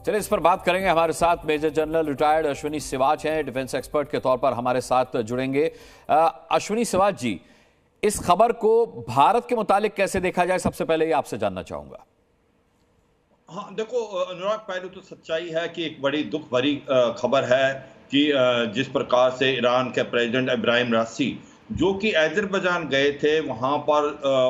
चलिए इस पर बात करेंगे। हमारे साथ major general retired Ashwini Siwach हैं, डिफेंस एक्सपर्ट के तौर पर हमारे साथ जुड़ेंगे। अश्विनी सिवाच जी, इस खबर को भारत के मुतालिक कैसे देखा जाए, सबसे पहले ये आपसे जानना चाहूंगा। हाँ देखो अनुराग, पहले तो सच्चाई है कि एक बड़ी दुख भरी खबर है कि जिस प्रकार से ईरान के प्रेसिडेंट इब्राहिम राइसी जो कि अजरबैजान गए थे, वहां पर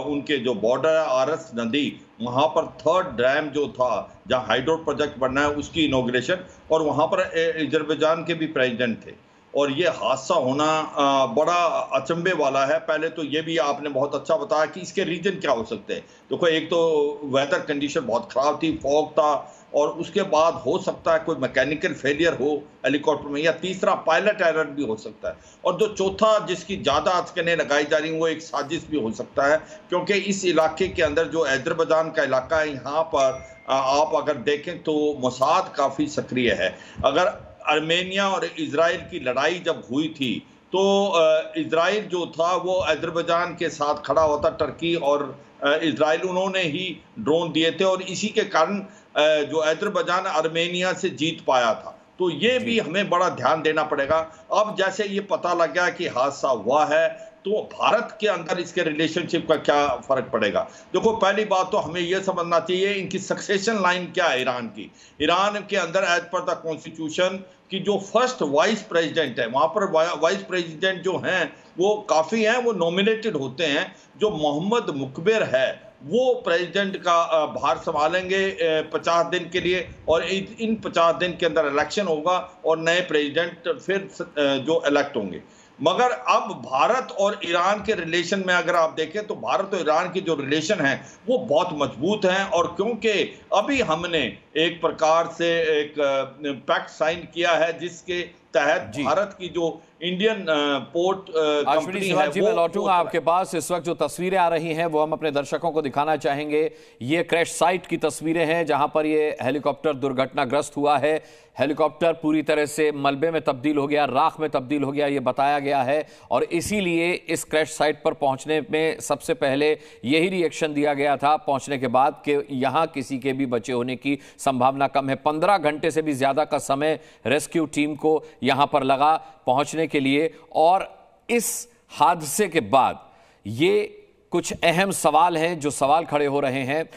उनके जो बॉर्डर है आरस नदी, वहां पर थर्ड डैम जो था जहां हाइड्रो प्रोजेक्ट बनना है उसकी इनॉग्रेशन, और वहां पर अजरबैजान के भी प्रेसिडेंट थे। और ये हादसा होना बड़ा अचंभे वाला है। पहले तो ये भी आपने बहुत अच्छा बताया कि इसके रीजन क्या हो सकते हैं। देखो, एक तो वेदर कंडीशन बहुत खराब थी, फॉग था, और उसके बाद हो सकता है कोई मैकेनिकल फेलियर हो हेलीकॉप्टर में, या तीसरा पायलट एरर भी हो सकता है, और जो चौथा जिसकी ज्यादा अटकनें लगाई जा रही हैं वो एक साजिश भी हो सकता है। क्योंकि इस इलाके के अंदर जो अजरबैजान का इलाका है, यहाँ पर आप अगर देखें तो मोसाद काफी सक्रिय है। अगर आर्मेनिया और इजराइल की लड़ाई जब हुई थी तो इजराइल जो था वो अजरबैजान के साथ खड़ा होता, टर्की और इजराइल उन्होंने ही ड्रोन दिए थे, और इसी के कारण जो अजरबैजान आर्मेनिया से जीत पाया था। तो ये भी हमें बड़ा ध्यान देना पड़ेगा। अब जैसे ये पता लग गया कि हादसा हुआ है, तो भारत के अंदर इसके रिलेशनशिप का क्या फर्क पड़ेगा। देखो, पहली बात तो हमें यह समझना चाहिए इनकी सक्सेशन लाइन क्या है ईरान की। ईरान के अंदर एज पर द कॉन्स्टिट्यूशन की जो फर्स्ट वाइस प्रेसिडेंट है, वहां पर वाइस प्रेसिडेंट जो हैं वो काफी हैं, वो नॉमिनेटेड होते हैं। जो मोहम्मद मुकबिर है वो प्रेसिडेंट का भार संभालेंगे 50 दिन के लिए, और इन 50 दिन के अंदर इलेक्शन होगा और नए प्रेसिडेंट फिर जो इलेक्ट होंगे। मगर अब भारत और ईरान के रिलेशन में अगर आप देखें तो भारत और ईरान की जो रिलेशन है वो बहुत मजबूत हैं। और क्योंकि अभी हमने एक प्रकार से एक पैक्ट साइन किया है जिसके तहत भारत की जो इंडियन पोर्ट कंपनी है, जी मैं लौटूंगा आपके पास। इस वक्त जो तस्वीरें आ रही हैं वो हम अपने दर्शकों को दिखाना चाहेंगे। ये क्रैश साइट की तस्वीरें हैं जहां पर ये हेलीकॉप्टर दुर्घटनाग्रस्त हुआ है। हेलीकॉप्टर पूरी तरह से मलबे में तब्दील हो गया, राख में तब्दील हो गया, ये बताया गया है। और इसीलिए इस क्रैश साइट पर पहुंचने में सबसे पहले यही रिएक्शन दिया गया था पहुंचने के बाद कि यहां किसी के भी बचे होने की संभावना कम है। 15 घंटे से भी ज्यादा का समय रेस्क्यू टीम को यहां पर लगा पहुंचने के लिए। और इस हादसे के बाद ये कुछ अहम सवाल हैं जो सवाल खड़े हो रहे हैं।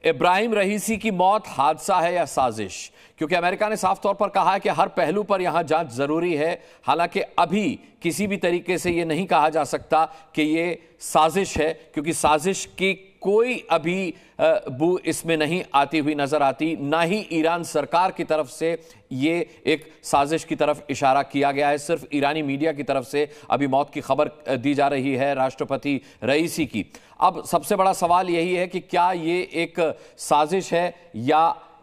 इब्राहिम रईसी की मौत हादसा है या साजिश? क्योंकि अमेरिका ने साफ तौर पर कहा है कि हर पहलू पर यहां जांच जरूरी है। हालांकि अभी किसी भी तरीके से यह नहीं कहा जा सकता कि यह साजिश है, क्योंकि साजिश की कोई अभी बू इसमें नहीं आती हुई नजर आती। ना ही ईरान सरकार की तरफ से ये एक साजिश की तरफ इशारा किया गया है। सिर्फ ईरानी मीडिया की तरफ से अभी मौत की खबर दी जा रही है राष्ट्रपति रईसी की। अब सबसे बड़ा सवाल यही है कि क्या ये एक साजिश है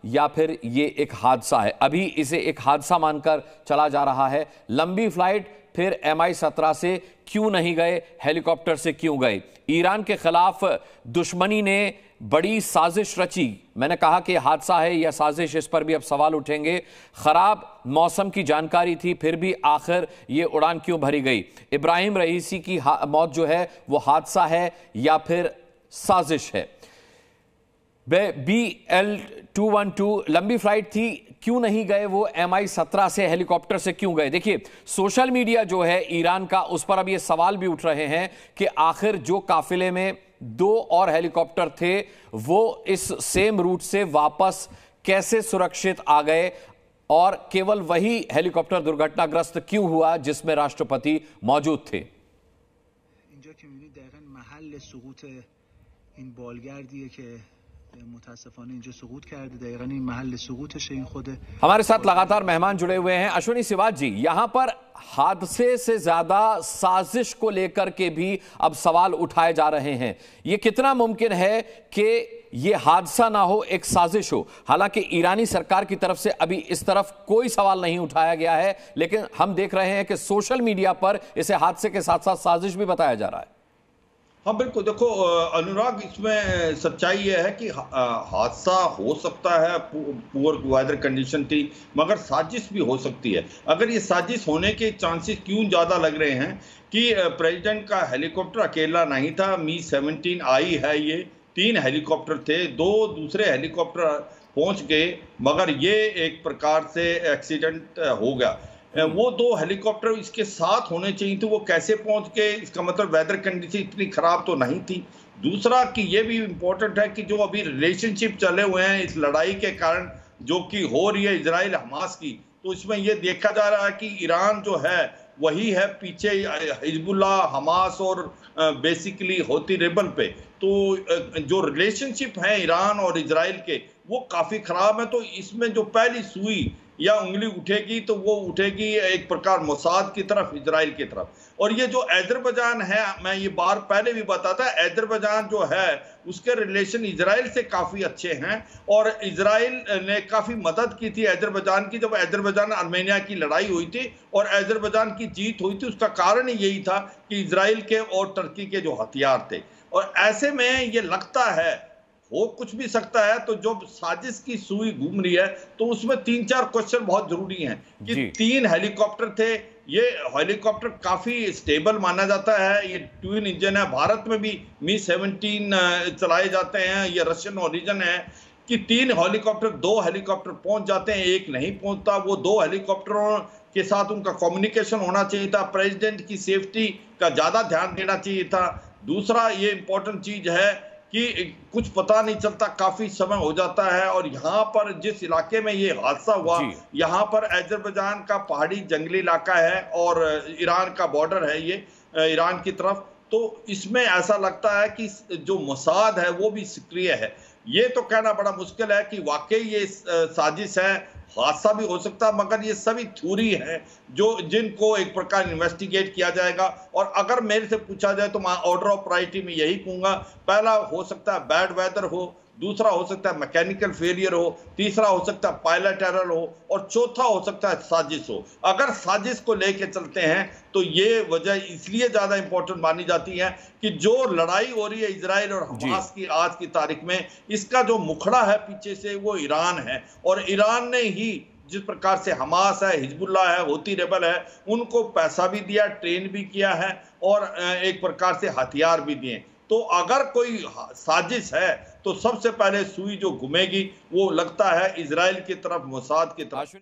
या फिर ये एक हादसा है। अभी इसे एक हादसा मानकर चला जा रहा है। लंबी फ्लाइट फिर MI-17 से क्यों नहीं गए, हेलीकॉप्टर से क्यों गए? ईरान के खिलाफ दुश्मनी ने बड़ी साजिश रची। मैंने कहा कि हादसा है या साजिश, इस पर भी अब सवाल उठेंगे। खराब मौसम की जानकारी थी फिर भी आखिर ये उड़ान क्यों भरी गई? इब्राहिम रईसी की मौत जो है वो हादसा है या फिर साजिश है? BL-212 लंबी फ्लाइट थी, क्यों नहीं गए वो? MI-17 से हेलीकॉप्टर से क्यों गए? देखिए, सोशल मीडिया जो है ईरान का, उस पर अब ये सवाल भी उठ रहे हैं कि आखिर जो काफिले में 2 और हेलीकॉप्टर थे वो इस सेम रूट से वापस कैसे सुरक्षित आ गए, और केवल वही हेलीकॉप्टर दुर्घटनाग्रस्त क्यों हुआ जिसमें राष्ट्रपति मौजूद थे? हमारे साथ लगातार मेहमान जुड़े हुए हैं। अश्विनी सिवाच जी, यहां पर हादसे से ज्यादा साजिश को लेकर के भी अब सवाल उठाए जा रहे हैं। यह कितना मुमकिन है कि यह हादसा ना हो, एक साजिश हो? हालांकि ईरानी सरकार की तरफ से अभी इस तरफ कोई सवाल नहीं उठाया गया है, लेकिन हम देख रहे हैं कि सोशल मीडिया पर इसे हादसे के साथ साथ साजिश भी बताया जा रहा है। हाँ बिल्कुल, देखो अनुराग, इसमें सच्चाई यह है कि हादसा हो सकता है, पुअर वेदर कंडीशन थी, मगर साजिश भी हो सकती है। अगर ये साजिश होने के चांसेस क्यों ज़्यादा लग रहे हैं कि प्रेसिडेंट का हेलीकॉप्टर अकेला नहीं था, Mi-17 आई है, ये 3 हेलीकॉप्टर थे, 2 दूसरे हेलीकॉप्टर पहुंच गए, मगर ये एक प्रकार से एक्सीडेंट हो गया। वो 2 हेलीकॉप्टर इसके साथ होने चाहिए थे, वो कैसे पहुंच गए? इसका मतलब वेदर कंडीशन इतनी खराब तो नहीं थी। दूसरा कि ये भी इम्पोर्टेंट है कि जो अभी रिलेशनशिप चले हुए हैं इस लड़ाई के कारण, जो कि हो रही है इजराइल हमास की, तो इसमें ये देखा जा रहा है कि ईरान जो है वही है पीछे हिजबुल्लाह, हमास और बेसिकली होती रेबल पे। तो जो रिलेशनशिप है ईरान और इजराइल के वो काफी खराब है। तो इसमें जो पहली सुई या उंगली उठेगी तो वो उठेगी एक प्रकार मोसाद की तरफ, इजराइल की तरफ। और ये जो अजरबैजान है, मैं ये बार पहले भी बताता, अजरबैजान जो है उसके रिलेशन इजराइल से काफी अच्छे हैं और इजराइल ने काफी मदद की थी अजरबैजान की जब अजरबैजान आर्मेनिया की लड़ाई हुई थी और अजरबैजान की जीत हुई थी। उसका कारण ही यही था कि इजराइल के और टर्की के जो हथियार थे। और ऐसे में ये लगता है हो कुछ भी सकता है। तो जो साजिश की सुई घूम रही है तो उसमें 3-4 क्वेश्चन बहुत जरूरी हैं कि 3 हेलीकॉप्टर थे। ये हेलीकॉप्टर काफी स्टेबल माना जाता है, ये ट्विन इंजन है। भारत में भी Mi-17 चलाए जाते हैं, ये रशियन ओरिजिन है कि 3 हेलीकॉप्टर, 2 हेलीकॉप्टर पहुंच जाते हैं, एक नहीं पहुंचता। वो 2 हेलीकॉप्टरों के साथ उनका कम्युनिकेशन होना चाहिए था, प्रेसिडेंट की सेफ्टी का ज्यादा ध्यान देना चाहिए था। दूसरा ये इंपॉर्टेंट चीज है कि कुछ पता नहीं चलता, काफी समय हो जाता है। और यहाँ पर जिस इलाके में ये हादसा हुआ, यहाँ पर अजरबैजान का पहाड़ी जंगली इलाका है और ईरान का बॉर्डर है ये ईरान की तरफ। तो इसमें ऐसा लगता है कि जो मोसाद है वो भी सक्रिय है। ये तो कहना बड़ा मुश्किल है कि वाकई ये साजिश है, हादसा भी हो सकता है, मगर ये सभी थ्योरी है जो जिनको एक प्रकार इन्वेस्टिगेट किया जाएगा। और अगर मेरे से पूछा जाए तो मैं ऑर्डर ऑफ प्रायोरिटी में यही कहूंगा, पहला हो सकता है बैड वेदर हो, दूसरा हो सकता है मैकेनिकल फेलियर हो, तीसरा हो सकता है पायलट एरर हो और चौथा हो सकता है साजिश हो। अगर साजिश को लेके चलते हैं तो ये वजह इसलिए ज्यादा इंपॉर्टेंट मानी जाती है कि जो लड़ाई हो रही है इजराइल और हमास की आज की तारीख में, इसका जो मुखड़ा है पीछे से वो ईरान है। और ईरान ने ही जिस प्रकार से हमास है, हिजबुल्लाह है, होती रेबल है, उनको पैसा भी दिया, ट्रेन भी किया है और एक प्रकार से हथियार भी दिए। तो अगर कोई साजिश है तो सबसे पहले सुई जो घूमेगी वो लगता है इजराइल की तरफ, मोसाद की तरफ।